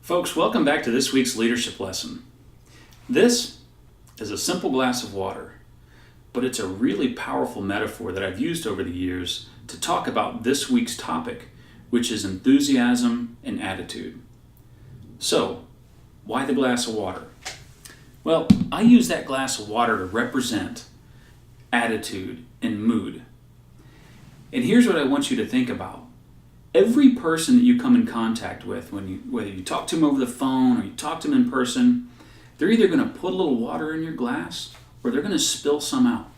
Folks, welcome back to this week's leadership lesson. This is a simple glass of water, but it's a really powerful metaphor that I've used over the years to talk about this week's topic, which is enthusiasm and attitude. So, why the glass of water? Well, I use that glass of water to represent attitude and mood. And here's what I want you to think about. Every person that you come in contact with, whether you talk to them over the phone or you talk to them in person, they're either going to put a little water in your glass or they're going to spill some out.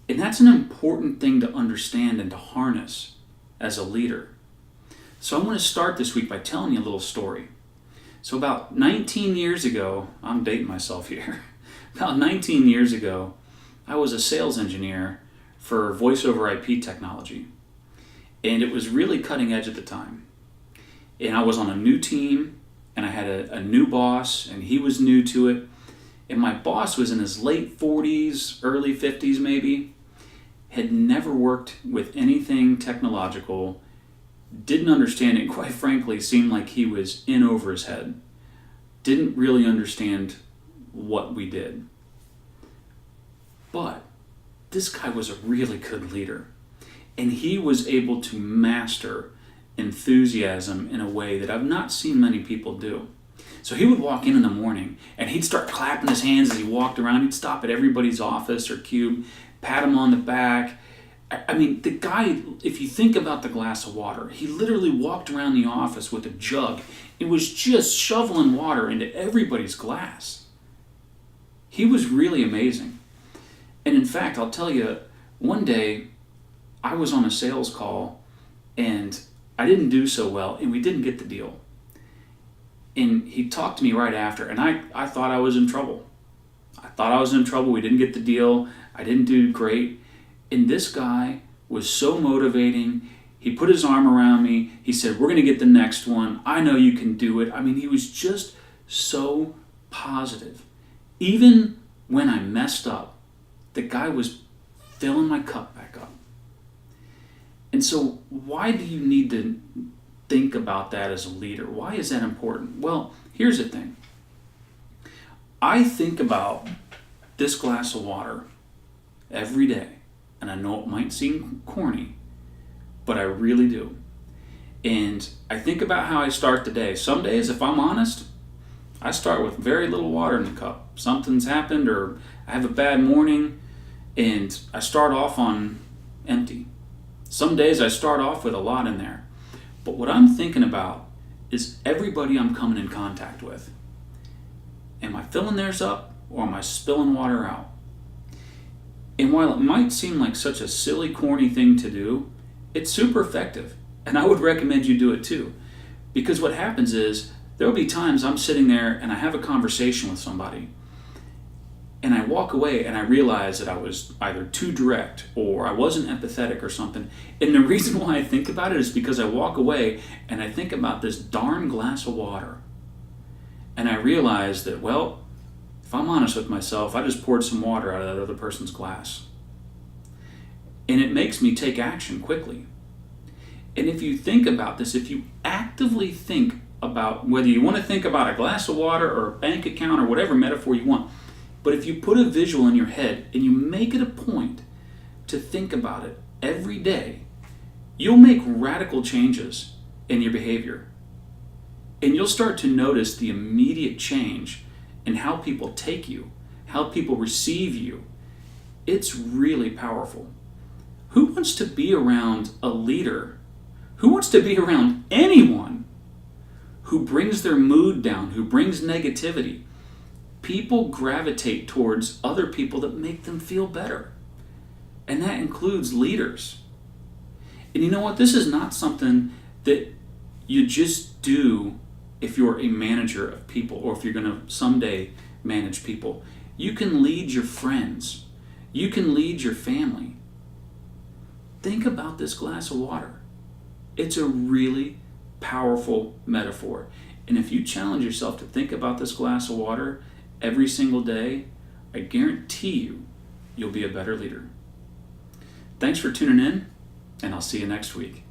And that's an important thing to understand and to harness as a leader. So I want to start this week by telling you a little story. So about 19 years ago, I'm dating myself here, about 19 years ago, I was a sales engineer for voice over IP technology. And it was really cutting edge at the time. And I was on a new team, and I had a new boss, and he was new to it. And my boss was in his late 40s, early 50s maybe, had never worked with anything technological, didn't understand it, quite frankly, seemed like he was in over his head, didn't really understand what we did. But this guy was a really good leader. And he was able to master enthusiasm in a way that I've not seen many people do. So he would walk in the morning and he'd start clapping his hands as he walked around. He'd stop at everybody's office or cube, pat him on the back. I mean, the guy, if you think about the glass of water, he literally walked around the office with a jug. It was just shoveling water into everybody's glass. He was really amazing. And in fact, I'll tell you, one day, I was on a sales call and I didn't do so well and we didn't get the deal. And he talked to me right after and I thought I was in trouble. We didn't get the deal. I didn't do great. And this guy was so motivating. He put his arm around me. He said, "We're going to get the next one. I know you can do it." I mean, he was just so positive. Even when I messed up, the guy was filling my cup back up. And so why do you need to think about that as a leader? Why is that important? Well, here's the thing. I think about this glass of water every day, and I know it might seem corny, but I really do. And I think about how I start the day. Some days, if I'm honest, I start with very little water in the cup. Something's happened or I have a bad morning, and I start off on empty. Some days I start off with a lot in there. But what I'm thinking about is everybody I'm coming in contact with. Am I filling theirs up or am I spilling water out? And while it might seem like such a silly, corny thing to do, it's super effective. And I would recommend you do it too. Because what happens is there will be times I'm sitting there and I have a conversation with somebody and I walk away and I realize that I was either too direct or I wasn't empathetic or something. And the reason why I think about it is because I walk away and I think about this darn glass of water. And I realize that, well, if I'm honest with myself, I just poured some water out of that other person's glass. And it makes me take action quickly. And if you think about this, if you actively think about whether you want to think about a glass of water or a bank account or whatever metaphor you want, but if you put a visual in your head and you make it a point to think about it every day, you'll make radical changes in your behavior. And you'll start to notice the immediate change in how people take you, how people receive you. It's really powerful. Who wants to be around a leader? Who wants to be around anyone who brings their mood down, who brings negativity? People gravitate towards other people that make them feel better. And that includes leaders. And you know what? This is not something that you just do if you're a manager of people or if you're going to someday manage people. You can lead your friends. You can lead your family. Think about this glass of water. It's a really powerful metaphor. And if you challenge yourself to think about this glass of water every single day, I guarantee you'll be a better leader. Thanks for tuning in. and I'll see you next week.